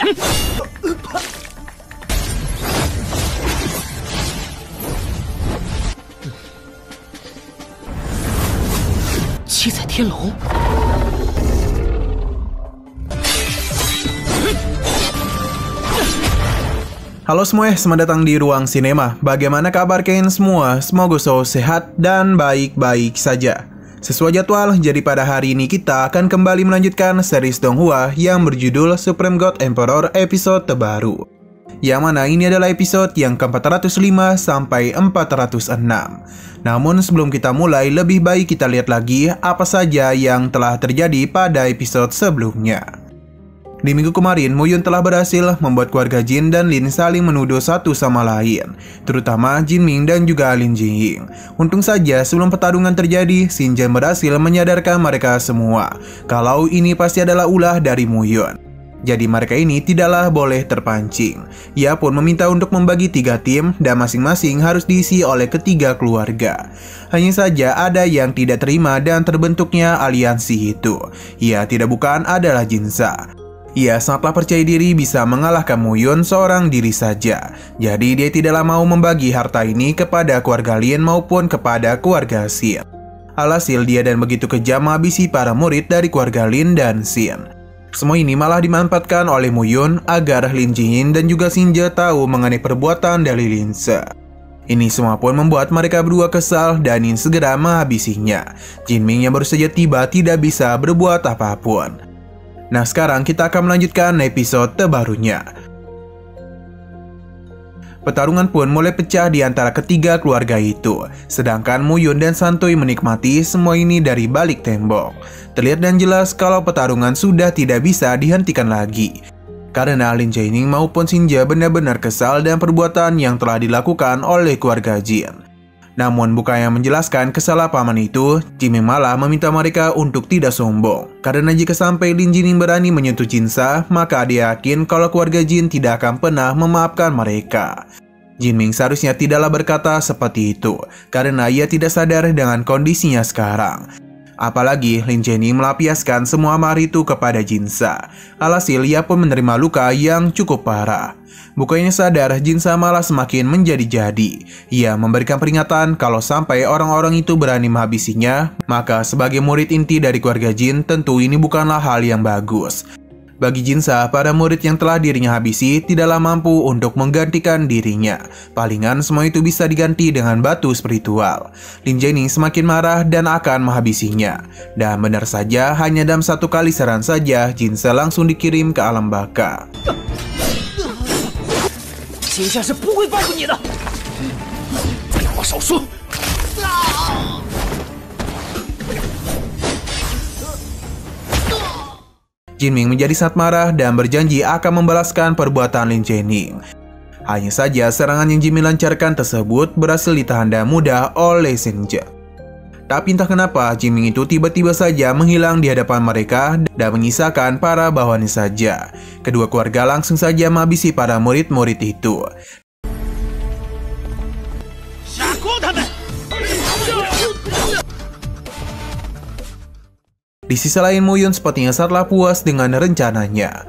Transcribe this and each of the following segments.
七彩天龙。 Halo semua, selamat datang di Ruang Sinema. Bagaimana kabar kalian semua? Semoga selalu sehat dan baik-baik saja. Sesuai jadwal, jadi pada hari ini kita akan kembali melanjutkan series Donghua yang berjudul Supreme God Emperor episode terbaru. Yang mana ini adalah episode yang ke-405 sampai 406. Namun sebelum kita mulai, lebih baik kita lihat lagi apa saja yang telah terjadi pada episode sebelumnya. Di minggu kemarin, Muyun telah berhasil membuat keluarga Jin dan Lin saling menuduh satu sama lain, terutama Jin Ming dan juga Lin Jingying. Untung saja sebelum pertarungan terjadi, Xin Zhen berhasil menyadarkan mereka semua kalau ini pasti adalah ulah dari Muyun. Jadi mereka ini tidaklah boleh terpancing. Ia pun meminta untuk membagi 3 tim dan masing-masing harus diisi oleh ketiga keluarga. Hanya saja ada yang tidak terima dan terbentuknya aliansi itu. Ia tidak bukan adalah Jinza. Ia sangatlah percaya diri bisa mengalahkan Muyun seorang diri saja. Jadi dia tidaklah mau membagi harta ini kepada keluarga Lin maupun kepada keluarga Xin. Alhasil dia dan begitu kejam menghabisi para murid dari keluarga Lin dan Xin. Semua ini malah dimanfaatkan oleh Muyun agar Lin Jingying dan juga Xin Zhen tahu mengenai perbuatan dari Lin Se. Ini semua pun membuat mereka berdua kesal dan ingin segera menghabisinya. Jin Ming yang baru saja tiba tidak bisa berbuat apapun. Nah, sekarang kita akan melanjutkan episode terbarunya. Pertarungan pun mulai pecah di antara ketiga keluarga itu. Sedangkan Muyun dan Santuy menikmati semua ini dari balik tembok. Terlihat dan jelas kalau pertarungan sudah tidak bisa dihentikan lagi. Karena Lin Jingying maupun Xin Zhen benar-benar kesal dengan perbuatan yang telah dilakukan oleh keluarga Jin. Namun bukan yang menjelaskan kesalahpahaman itu, Jin Ming malah meminta mereka untuk tidak sombong. Karena jika sampai Lin Jingying berani menyentuh Jinza, maka dia yakin kalau keluarga Jin tidak akan pernah memaafkan mereka. Jin Ming seharusnya tidaklah berkata seperti itu, karena ia tidak sadar dengan kondisinya sekarang. Apalagi Lin Jingying melampiaskan semua amarah itu kepada Jinza. Alhasil ia pun menerima luka yang cukup parah. Bukannya sadar, Jinza malah semakin menjadi-jadi. Ia memberikan peringatan kalau sampai orang-orang itu berani menghabisinya, maka sebagai murid inti dari keluarga Jin, tentu ini bukanlah hal yang bagus. Bagi Jinza, para murid yang telah dirinya habisi tidaklah mampu untuk menggantikan dirinya. Palingan semua itu bisa diganti dengan batu spiritual. Lin Jingying semakin marah dan akan menghabisinya. Dan benar saja, hanya dalam satu kali serangan saja, Jinza langsung dikirim ke alam baka. 今天是不会放过你的！废话少说！ Jin Ming menjadi sangat marah dan berjanji akan membalaskan perbuatan Lin Jingying. Hanya saja serangan yang Jin Ming lancarkan tersebut berhasil ditahan dengan mudah oleh Xin Zhen. Tapi entah kenapa Jin Ming itu tiba-tiba saja menghilang di hadapan mereka dan menyisakan para bawahannya saja. Kedua keluarga langsung saja menghabisi para murid-murid itu. Di sisi lain, Muyun sepertinya sangatlah puas dengan rencananya.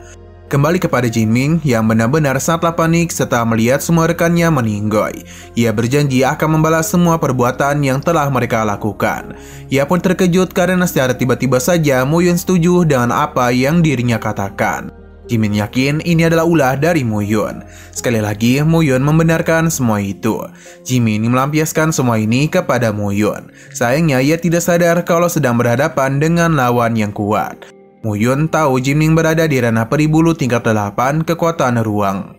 Kembali kepada Jin Ming yang benar-benar sangatlah panik setelah melihat semua rekannya meninggal. Ia berjanji akan membalas semua perbuatan yang telah mereka lakukan. Ia pun terkejut karena secara tiba-tiba saja Muyun setuju dengan apa yang dirinya katakan. Jin Ming yakin ini adalah ulah dari Muyun. Sekali lagi, Muyun membenarkan semua itu. Jin Ming melampiaskan semua ini kepada Muyun. Sayangnya ia tidak sadar kalau sedang berhadapan dengan lawan yang kuat. Muyun tahu Jin Ming berada di ranah peribulu tingkat 8 kekuatan ruang.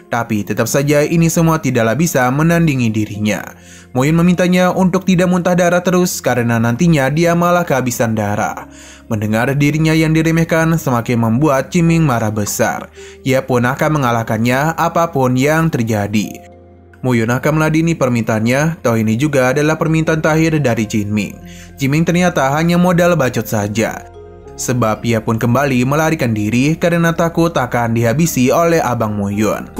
Tapi tetap saja ini semua tidaklah bisa menandingi dirinya. Muyun memintanya untuk tidak muntah darah terus karena nantinya dia malah kehabisan darah. Mendengar dirinya yang diremehkan semakin membuat Jin Ming marah besar. Ia pun akan mengalahkannya apapun yang terjadi. Muyun akan meladeni permintaannya, toh ini juga adalah permintaan terakhir dari Jin Ming. Jin Ming ternyata hanya modal bacot saja. Sebab ia pun kembali melarikan diri karena takut akan dihabisi oleh Abang Muyun.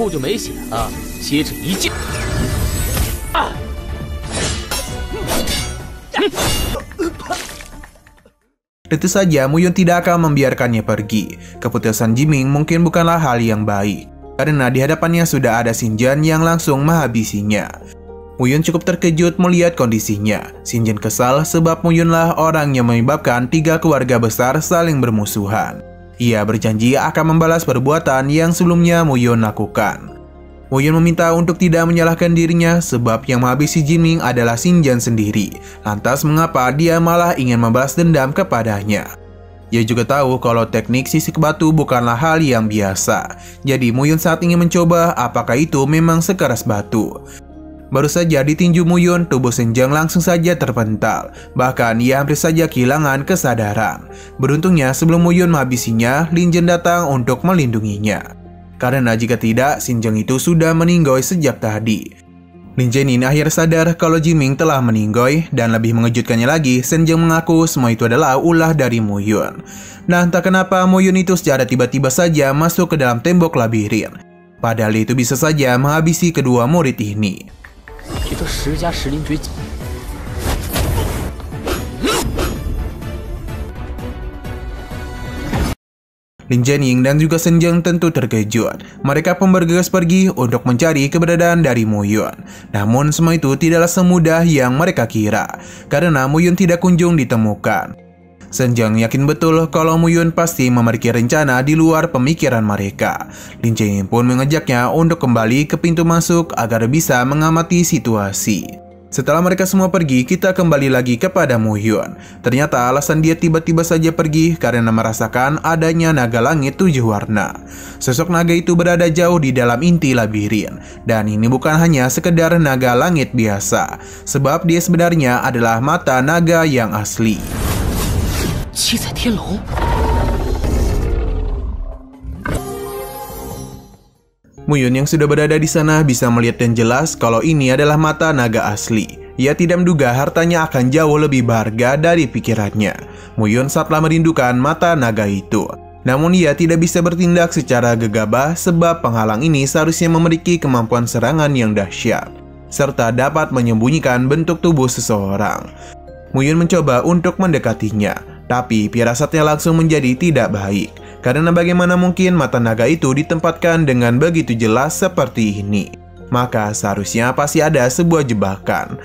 Tentu saja Muyun tidak akan membiarkannya pergi. Keputusan Jiming mungkin bukanlah hal yang baik, karena di hadapannya sudah ada Xinjian yang langsung menghabisinya. Muyun cukup terkejut melihat kondisinya. Xinjian kesal sebab Muyunlah orang yang menyebabkan 3 keluarga besar saling bermusuhan. Ia berjanji akan membalas perbuatan yang sebelumnya Muyun lakukan. Muyun meminta untuk tidak menyalahkan dirinya sebab yang menghabisi Jiming adalah Xinjian sendiri. Lantas mengapa dia malah ingin membalas dendam kepadanya? Ia juga tahu kalau teknik sisik batu bukanlah hal yang biasa. Jadi Muyun saat ingin mencoba apakah itu memang sekeras batu. Baru saja ditinju Muyun, tubuh Xinjian langsung saja terpental. Bahkan ia hampir saja kehilangan kesadaran. Beruntungnya sebelum Muyun menghabisinya, Lin Zhen datang untuk melindunginya. Karena jika tidak, Xinjian itu sudah meninggoy sejak tadi. Lin Zhen ini akhirnya sadar kalau Jiming telah meninggoy, dan lebih mengejutkannya lagi, Xinjian mengaku semua itu adalah ulah dari Muyun. Nah, entah kenapa Muyun itu secara tiba-tiba saja masuk ke dalam tembok labirin. Padahal itu bisa saja menghabisi kedua murid ini. Itu 10加10灵绝技。 Lin Zhenying dan juga Xinjian tentu terkejut. Mereka pun bergegas pergi untuk mencari keberadaan dari Muyun. Namun semua itu tidaklah semudah yang mereka kira, karena Muyun tidak kunjung ditemukan. Xinjian yakin betul kalau Muyun pasti memiliki rencana di luar pemikiran mereka. Lin Zhenying pun mengajaknya untuk kembali ke pintu masuk agar bisa mengamati situasi. Setelah mereka semua pergi, kita kembali lagi kepada Muyun. Ternyata alasan dia tiba-tiba saja pergi karena merasakan adanya naga langit 7 warna. Sosok naga itu berada jauh di dalam inti labirin. Dan ini bukan hanya sekedar naga langit biasa, sebab dia sebenarnya adalah mata naga yang asli. 七彩天龙。 Muyun yang sudah berada di sana bisa melihat dan jelas kalau ini adalah mata naga asli. Ia tidak menduga hartanya akan jauh lebih berharga dari pikirannya. Muyun sangatlah merindukan mata naga itu. Namun ia tidak bisa bertindak secara gegabah sebab penghalang ini seharusnya memiliki kemampuan serangan yang dahsyat, serta dapat menyembunyikan bentuk tubuh seseorang. Muyun mencoba untuk mendekatinya, tapi firasatnya langsung menjadi tidak baik. Karena bagaimana mungkin mata naga itu ditempatkan dengan begitu jelas seperti ini? Maka seharusnya pasti ada sebuah jebakan.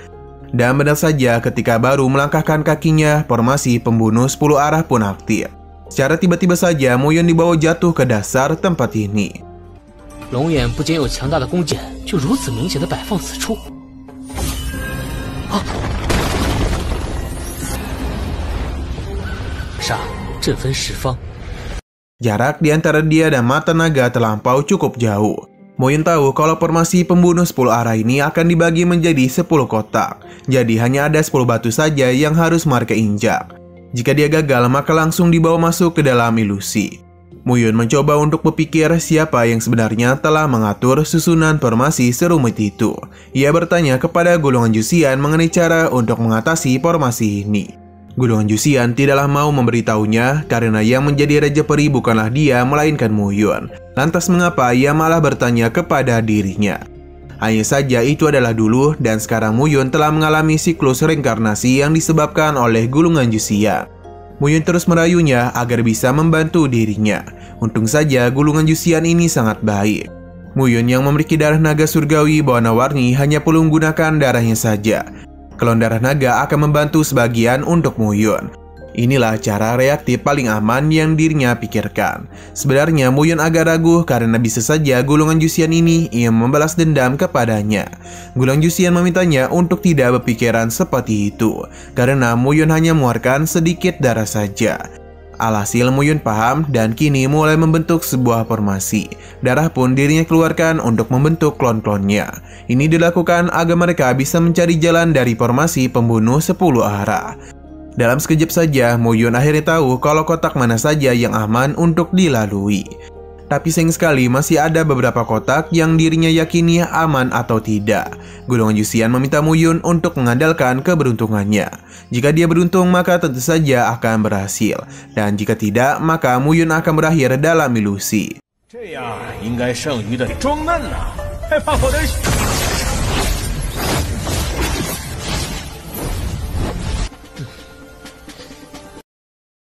Dan benar saja ketika baru melangkahkan kakinya, formasi pembunuh 10 arah pun aktif. Secara tiba-tiba saja Muyun dibawa jatuh ke dasar tempat ini. 龙眼不仅有强大的弓箭，就如此明显的摆放此处。啊！杀，震分十方。 Jarak di antara dia dan mata naga terlampau cukup jauh. Muyun tahu kalau formasi pembunuh 10 arah ini akan dibagi menjadi 10 kotak. Jadi hanya ada 10 batu saja yang harus mereka injak. Jika dia gagal maka langsung dibawa masuk ke dalam ilusi. Muyun mencoba untuk berpikir siapa yang sebenarnya telah mengatur susunan formasi serumit itu. Ia bertanya kepada golongan Jusian mengenai cara untuk mengatasi formasi ini. Golongan Jusian tidaklah mau memberitahunya karena yang menjadi raja peri bukanlah dia melainkan Muyun. Lantas mengapa ia malah bertanya kepada dirinya? Hanya saja itu adalah dulu dan sekarang Muyun telah mengalami siklus reinkarnasi yang disebabkan oleh golongan Jusian. Muyun terus merayunya agar bisa membantu dirinya. Untung saja golongan Jusian ini sangat baik. Muyun yang memiliki darah naga surgawi berwarna-warni hanya perlu menggunakan darahnya saja. Klon darah naga akan membantu sebagian untuk Muyun. Inilah cara reaktif paling aman yang dirinya pikirkan. Sebenarnya Muyun agak ragu karena bisa saja golongan Jusian ini ingin membalas dendam kepadanya. Golongan Jusian memintanya untuk tidak berpikiran seperti itu, karena Muyun hanya mengeluarkan sedikit darah saja. Alhasil Muyun paham dan kini mulai membentuk sebuah formasi. Darah pun dirinya keluarkan untuk membentuk klon-klonnya. Ini dilakukan agar mereka bisa mencari jalan dari formasi pembunuh 10 arah. Dalam sekejap saja, Muyun akhirnya tahu kalau kotak mana saja yang aman untuk dilalui. Tapi sayang sekali masih ada beberapa kotak yang dirinya yakini aman atau tidak. Golongan Jusian meminta Muyun untuk mengandalkan keberuntungannya. Jika dia beruntung maka tentu saja akan berhasil. Dan jika tidak maka Muyun akan berakhir dalam ilusi.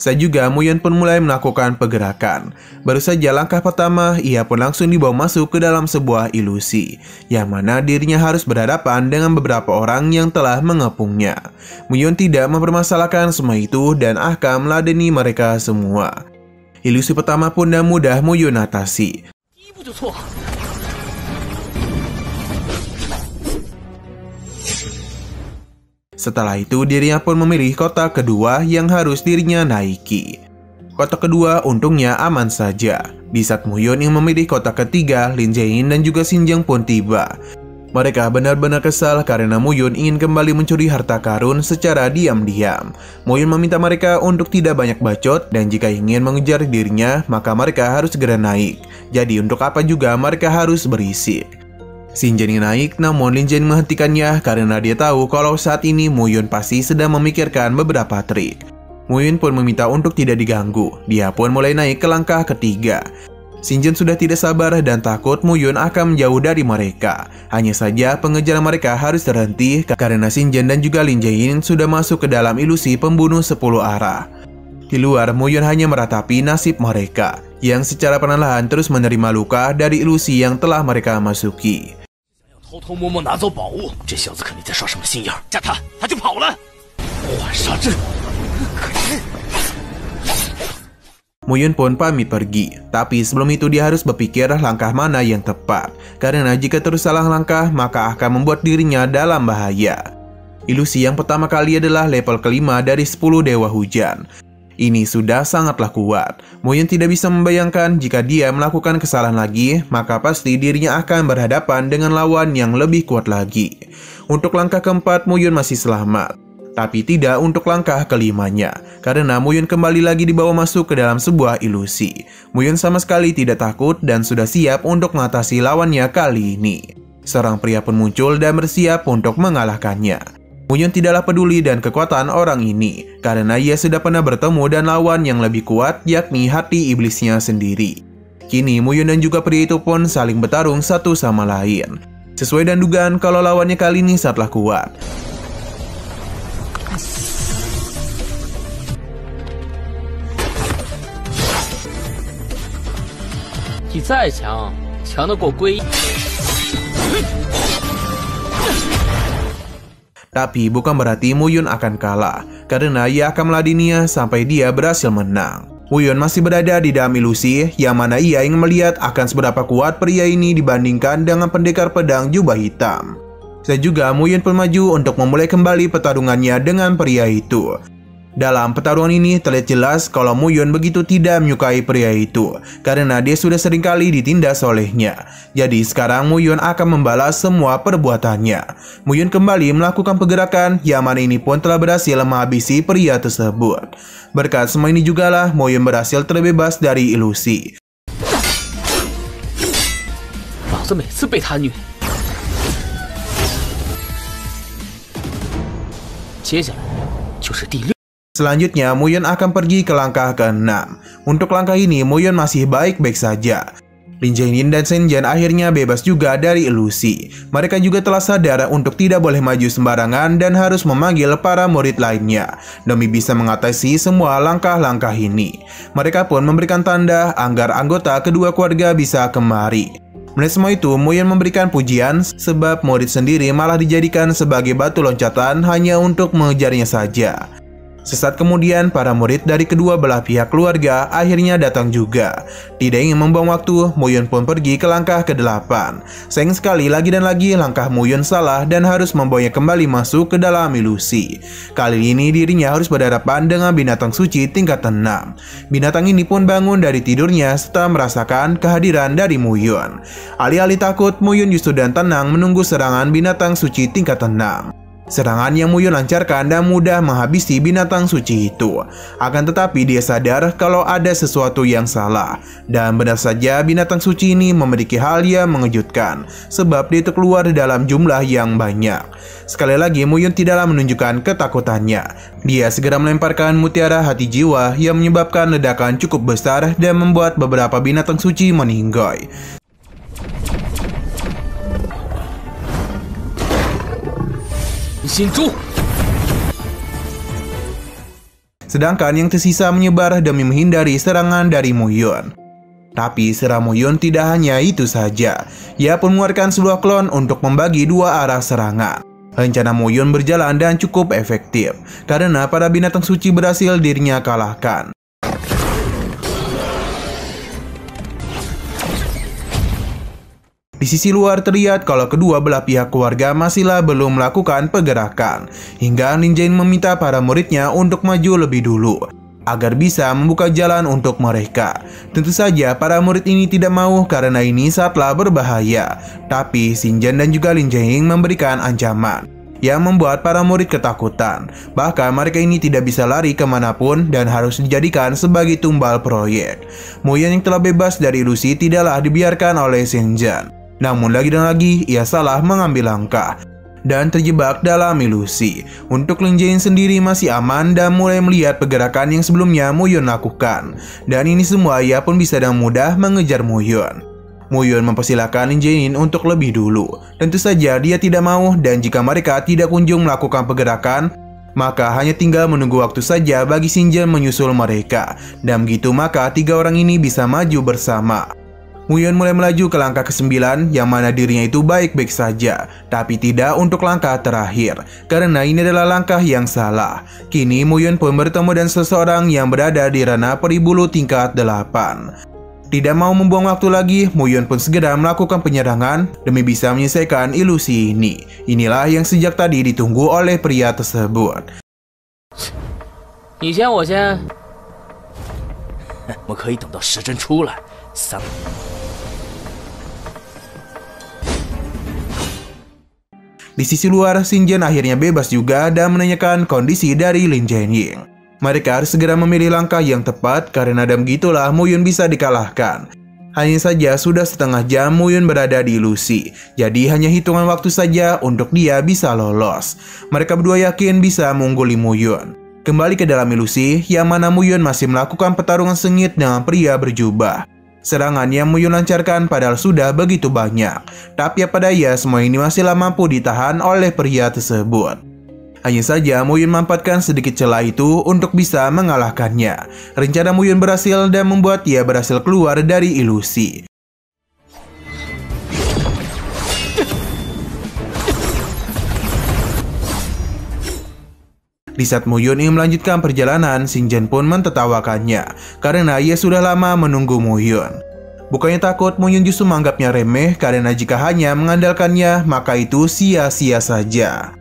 Saat juga Muyun pun mulai melakukan pergerakan. Baru saja langkah pertama, ia pun langsung dibawa masuk ke dalam sebuah ilusi, yang mana dirinya harus berhadapan dengan beberapa orang yang telah mengepungnya. Muyun tidak mempermasalahkan semua itu dan akan meladeni mereka semua. Ilusi pertama pun dah mudah Muyun atasi. Setelah itu dirinya pun memilih kotak kedua yang harus dirinya naiki. Kotak kedua untungnya aman saja. Di saat Muyun yang memilih kotak ketiga, Lin Jae-in dan juga Shin Jung pun tiba. Mereka benar-benar kesal karena Muyun ingin kembali mencuri harta karun secara diam-diam. Muyun meminta mereka untuk tidak banyak bacot dan jika ingin mengejar dirinya, maka mereka harus segera naik. Jadi untuk apa juga mereka harus berisik. Shin Jung naik, namun Lin Jae-in menghentikannya karena dia tahu kalau saat ini Muyun pasti sedang memikirkan beberapa trik. Muyun pun meminta untuk tidak diganggu. Dia pun mulai naik ke langkah ketiga. Shin Jung sudah tidak sabar dan takut Muyun akan menjauh dari mereka. Hanya saja pengejaran mereka harus terhenti karena Shin Jung dan juga Lin Jae-in sudah masuk ke dalam ilusi pembunuh 10 arah. Di luar, Muyun hanya meratapi nasib mereka, yang secara perlahan terus menerima luka dari ilusi yang telah mereka masuki. 偷偷摸摸拿走宝物，这小子肯定在耍什么心眼儿，吓他，他就跑了。换杀阵，可是。 Muyun pun pamit pergi, tapi sebelum itu dia harus berpikir langkah mana yang tepat, karena jika terus salah langkah maka akan membuat dirinya dalam bahaya. Ilusi yang pertama kali adalah level kelima dari 10 Dewa Hujan. Ini sudah sangatlah kuat. Muyun tidak bisa membayangkan jika dia melakukan kesalahan lagi, maka pasti dirinya akan berhadapan dengan lawan yang lebih kuat lagi. Untuk langkah keempat, Muyun masih selamat. Tapi tidak untuk langkah kelimanya, karena Muyun kembali lagi dibawa masuk ke dalam sebuah ilusi. Muyun sama sekali tidak takut dan sudah siap untuk mengatasi lawannya kali ini. Seorang pria pun muncul dan bersiap untuk mengalahkannya. Muyun tidaklah peduli dan kekuatan orang ini, karena ia sudah pernah bertemu dan lawan yang lebih kuat, yakni hati iblisnya sendiri. Kini Muyun dan juga pria itu pun saling bertarung satu sama lain. Sesuai dan dugaan kalau lawannya kali ini sangatlah kuat. 你再强，强得过龟。 Tapi bukan berarti Muyun akan kalah, karena ia akan meladeninya sampai dia berhasil menang. Muyun masih berada di dalam ilusi, yang mana ia ingin melihat akan seberapa kuat pria ini dibandingkan dengan pendekar pedang jubah hitam. Dan juga Muyun pun maju untuk memulai kembali pertarungannya dengan pria itu. Dalam pertarungan ini terlihat jelas kalau Muyun begitu tidak menyukai pria itu, karena dia sudah seringkali ditindas olehnya. Jadi sekarang Muyun akan membalas semua perbuatannya. Muyun kembali melakukan pergerakan, yang mana ini pun telah berhasil menghabisi pria tersebut. Berkat semua ini jugalah Muyun berhasil terbebas dari ilusi. 老子每次被他虐。接下来就是第6。 Selanjutnya, Muyun akan pergi ke langkah ke-6. Untuk langkah ini, Muyun masih baik-baik saja. Lin Jae-in dan Shin Jung akhirnya bebas juga dari ilusi. Mereka juga telah sadar untuk tidak boleh maju sembarangan dan harus memanggil para murid lainnya demi bisa mengatasi semua langkah-langkah ini. Mereka pun memberikan tanda agar anggota kedua keluarga bisa kemari. Melihat semua itu, Muyun memberikan pujian sebab murid sendiri malah dijadikan sebagai batu loncatan hanya untuk mengejarnya saja. Sesaat kemudian, para murid dari kedua belah pihak keluarga akhirnya datang juga. Tidak ingin membuang waktu, Muyun pun pergi ke langkah ke-8. Sayang sekali lagi dan lagi langkah Muyun salah dan harus membawanya kembali masuk ke dalam ilusi. Kali ini dirinya harus berhadapan dengan binatang suci tingkat 6. Binatang ini pun bangun dari tidurnya setelah merasakan kehadiran dari Muyun. Alih-alih takut, Muyun justru dan tenang menunggu serangan binatang suci tingkat 6. Serangan yang Muyun lancarkan dan mudah menghabisi binatang suci itu. Akan tetapi dia sadar kalau ada sesuatu yang salah. Dan benar saja binatang suci ini memiliki hal yang mengejutkan, sebab dia itu keluar dalam jumlah yang banyak. Sekali lagi Muyun tidaklah menunjukkan ketakutannya. Dia segera melemparkan mutiara hati jiwa yang menyebabkan ledakan cukup besar dan membuat beberapa binatang suci meninggoy. Sedangkan yang tersisa menyebar demi menghindari serangan dari Muyun. Tapi seram Muyun tidak hanya itu saja. Ia pun mengeluarkan sebuah klon untuk membagi dua arah serangan. Rencana Muyun berjalan dan cukup efektif, karena para binatang suci berhasil dirinya kalahkan. Di sisi luar terlihat kalau kedua belah pihak keluarga masihlah belum melakukan pergerakan, hingga Lin Jiayin meminta para muridnya untuk maju lebih dulu, agar bisa membuka jalan untuk mereka. Tentu saja para murid ini tidak mau karena ini sangatlah berbahaya, tapi Xin Jian dan juga Lin Jiayin memberikan ancaman yang membuat para murid ketakutan. Bahkan mereka ini tidak bisa lari kemanapun dan harus dijadikan sebagai tumbal proyek. Muyun yang telah bebas dari ilusi tidaklah dibiarkan oleh Xin Jian. Namun lagi dan lagi ia salah mengambil langkah dan terjebak dalam ilusi. Untuk Lin Jiayin sendiri masih aman dan mulai melihat pergerakan yang sebelumnya Muyun lakukan. Dan ini semua ia pun bisa dengan mudah mengejar Muyun. Muyun mempersilahkan Lin Jiayin untuk lebih dulu. Tentu saja dia tidak mau, dan jika mereka tidak kunjung melakukan pergerakan, maka hanya tinggal menunggu waktu saja bagi Xin Jian menyusul mereka. Dan begitu maka tiga orang ini bisa maju bersama. Muyun mulai melaju ke langkah ke-9, yang mana dirinya itu baik-baik saja, tapi tidak untuk langkah terakhir, karena ini adalah langkah yang salah. Kini Muyun pun bertemu dengan seseorang yang berada di ranah peribulu tingkat 8. Tidak mau membuang waktu lagi, Muyun pun segera melakukan penyerangan demi bisa menyelesaikan ilusi ini. Inilah yang sejak tadi ditunggu oleh pria tersebut. 你先我先，我可以等到时针出来3。 Di sisi luar, Xin Jian akhirnya bebas juga dan menanyakan kondisi dari Lin Jiayin. Mereka harus segera memilih langkah yang tepat karena dan begitulah Muyun bisa dikalahkan. Hanya saja sudah setengah jam Muyun berada di ilusi, jadi hanya hitungan waktu saja untuk dia bisa lolos. Mereka berdua yakin bisa mengungguli Muyun. Kembali ke dalam ilusi, yang mana Muyun masih melakukan pertarungan sengit dengan pria berjubah. Serangan yang Muyun lancarkan padahal sudah begitu banyak, tapi apa daya semua ini masihlah mampu ditahan oleh pria tersebut. Hanya saja Muyun memanfaatkan sedikit celah itu untuk bisa mengalahkannya. Rencana Muyun berhasil dan membuat ia berhasil keluar dari ilusi. Di saat Muyun ingin melanjutkan perjalanan, Xin Jian pun mentertawakannya karena ia sudah lama menunggu Muyun. Bukannya takut, Muyun justru menganggapnya remeh karena jika hanya mengandalkannya maka itu sia-sia saja.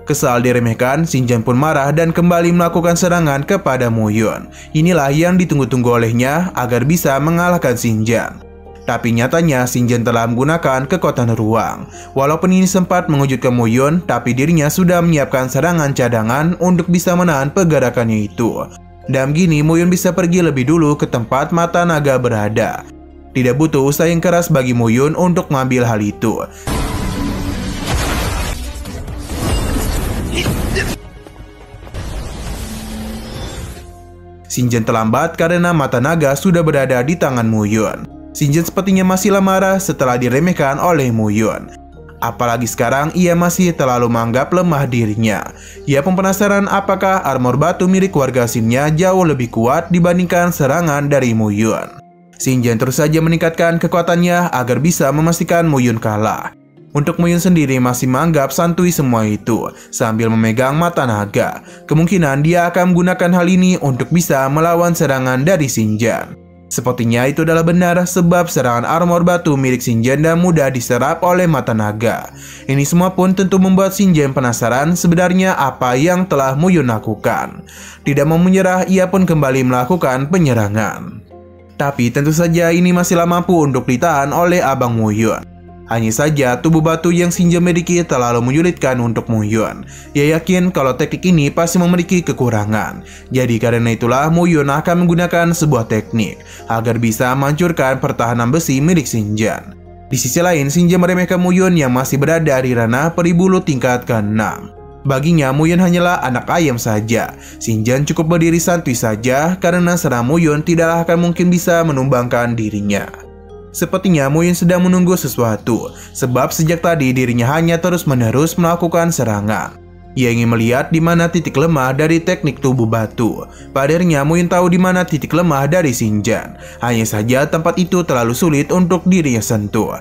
Kesal diremehkan, Xin Jian pun marah dan kembali melakukan serangan kepada Muyun. Inilah yang ditunggu-tunggu olehnya agar bisa mengalahkan Xin Jian. Tapi nyatanya Xin Jian telah menggunakan kekuatan ruang. Walaupun ini sempat mengejutkan Muyun, tapi dirinya sudah menyiapkan serangan cadangan untuk bisa menahan pergerakannya itu. Dan begini Muyun bisa pergi lebih dulu ke tempat mata naga berada. Tidak butuh usaha yang keras bagi Muyun untuk mengambil hal itu. Xin Jian terlambat karena mata naga sudah berada di tangan Muyun. Xin Jian sepertinya masih marah setelah diremehkan oleh Muyun. Apalagi sekarang ia masih terlalu menganggap lemah dirinya. Ia pun penasaran apakah armor batu milik warga Xin-nya jauh lebih kuat dibandingkan serangan dari Muyun. Xin Jian terus saja meningkatkan kekuatannya agar bisa memastikan Muyun kalah. Untuk Muyun sendiri masih menganggap santuy semua itu sambil memegang mata naga. Kemungkinan dia akan menggunakan hal ini untuk bisa melawan serangan dari Xin Jian. Sepertinya itu adalah benar sebab serangan armor batu milik Xin Jian dan mudah diserap oleh mata naga. Ini semua pun tentu membuat Xin Jian penasaran sebenarnya apa yang telah Muyun lakukan. Tidak mau menyerah, ia pun kembali melakukan penyerangan. Tapi tentu saja ini masihlah mampu untuk ditahan oleh Abang Muyun. Hanya saja tubuh batu yang Xin Jian miliki terlalu menyulitkan untuk Muyun. Ia yakin kalau teknik ini pasti memiliki kekurangan. Jadi karena itulah Muyun akan menggunakan sebuah teknik agar bisa menghancurkan pertahanan besi milik Xin Jian. Di sisi lain, Xin Jian meremehkan Muyun yang masih berada di ranah peribulu tingkat ke-6. Baginya Muyun hanyalah anak ayam saja. Xin Jian cukup berdiri santuy saja karena serangan Muyun tidaklah akan mungkin bisa menumbangkan dirinya. Sepertinya Muyun sedang menunggu sesuatu, sebab sejak tadi dirinya hanya terus-menerus melakukan serangan. Ia ingin melihat di mana titik lemah dari teknik tubuh batu. Pada akhirnya Muyun tahu di mana titik lemah dari Xinjiang. Hanya saja tempat itu terlalu sulit untuk dirinya sentuh.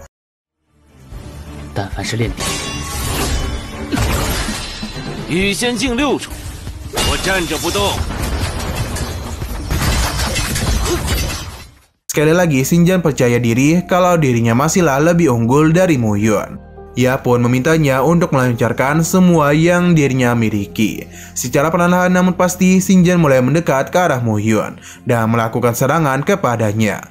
但凡是练体， 羽仙境6重，我站着不动。 Sekali lagi Xinjiang percaya diri kalau dirinya masihlah lebih unggul dari Muyun. Ia pun memintanya untuk melancarkan semua yang dirinya miliki. Secara perlahan namun pasti Xinjiang mulai mendekat ke arah Muyun dan melakukan serangan kepadanya.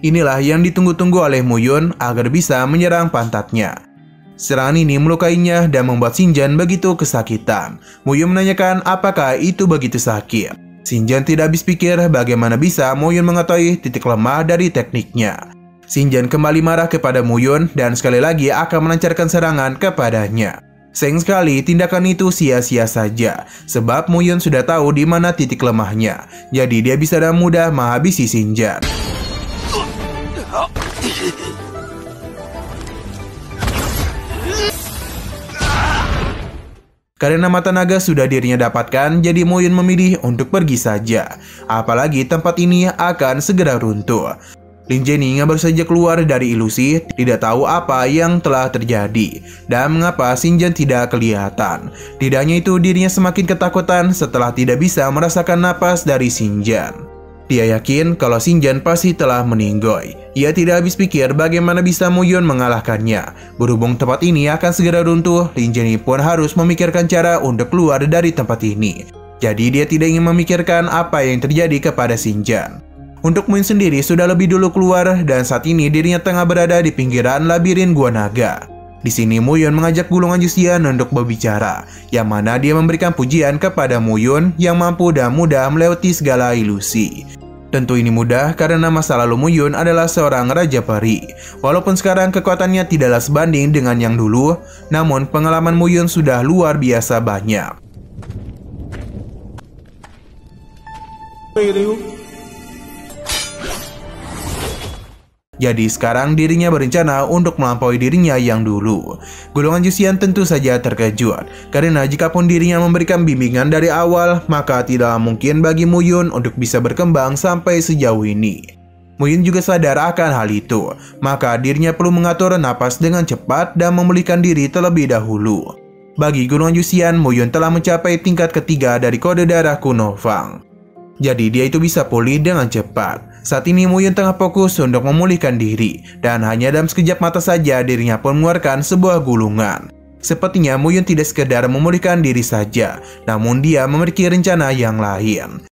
Inilah yang ditunggu-tunggu oleh Muyun agar bisa menyerang pantatnya. Serangan ini melukainya dan membuat Xinjiang begitu kesakitan. Muyun menanyakan apakah itu begitu sakit. Xinjiang tidak habis pikir bagaimana bisa Muyun mengetahui titik lemah dari tekniknya. Xinjiang kembali marah kepada Muyun dan sekali lagi akan melancarkan serangan kepadanya. Sayang sekali tindakan itu sia-sia saja, sebab Muyun sudah tahu di mana titik lemahnya. Jadi dia bisa dengan mudah menghabisi Xinjiang. Karena mata naga sudah dirinya dapatkan, jadi Muyun memilih untuk pergi saja. Apalagi tempat ini akan segera runtuh. Lin Jianing yang baru saja keluar dari ilusi tidak tahu apa yang telah terjadi dan mengapa Xinjiang tidak kelihatan. Tidak hanya itu, dirinya semakin ketakutan setelah tidak bisa merasakan napas dari Xinjiang. Dia yakin kalau Xinjiang pasti telah meninggoy. Ia tidak habis pikir bagaimana bisa Muyun mengalahkannya. Berhubung tempat ini akan segera runtuh, Lin Jianing pun harus memikirkan cara untuk keluar dari tempat ini. Jadi dia tidak ingin memikirkan apa yang terjadi kepada Xinjiang. Untuk Muyun sendiri sudah lebih dulu keluar dan saat ini dirinya tengah berada di pinggiran labirin Gua Naga. Di sini Muyun mengajak Gulungan Yuxian untuk berbicara, yang mana dia memberikan pujian kepada Muyun yang mampu dan mudah melewati segala ilusi. Tentu ini mudah karena masa lalu Muyun adalah seorang raja peri. Walaupun sekarang kekuatannya tidaklah sebanding dengan yang dulu, namun pengalaman Muyun sudah luar biasa banyak. Jadi sekarang dirinya berencana untuk melampaui dirinya yang dulu. Gulungan Yuxian tentu saja terkejut, karena jikapun dirinya memberikan bimbingan dari awal, maka tidak mungkin bagi Muyun untuk bisa berkembang sampai sejauh ini. Muyun juga sadar akan hal itu, maka dirinya perlu mengatur napas dengan cepat dan memulihkan diri terlebih dahulu. Bagi Gulungan Yuxian, Muyun telah mencapai tingkat ketiga dari kode darah kuno Fang. Jadi dia itu bisa pulih dengan cepat. Saat ini Muyun tengah fokus untuk memulihkan diri, dan hanya dalam sekejap mata saja dirinya pun mengeluarkan sebuah gulungan. Sepertinya Muyun tidak sekedar memulihkan diri saja, namun dia memiliki rencana yang lain.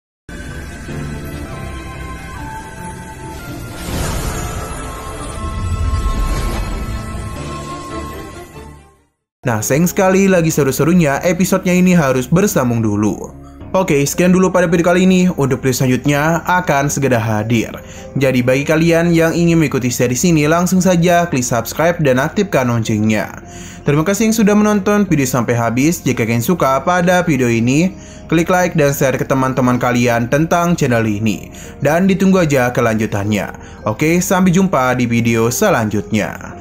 Nah, sayang sekali lagi seru-serunya episodenya ini harus bersambung dulu. Oke, sekian dulu pada video kali ini. Untuk video selanjutnya akan segera hadir. Jadi bagi kalian yang ingin mengikuti series ini, langsung saja klik subscribe dan aktifkan loncengnya. Terima kasih yang sudah menonton video sampai habis. Jika kalian suka pada video ini, klik like dan share ke teman-teman kalian tentang channel ini. Dan ditunggu aja kelanjutannya. Oke, sampai jumpa di video selanjutnya.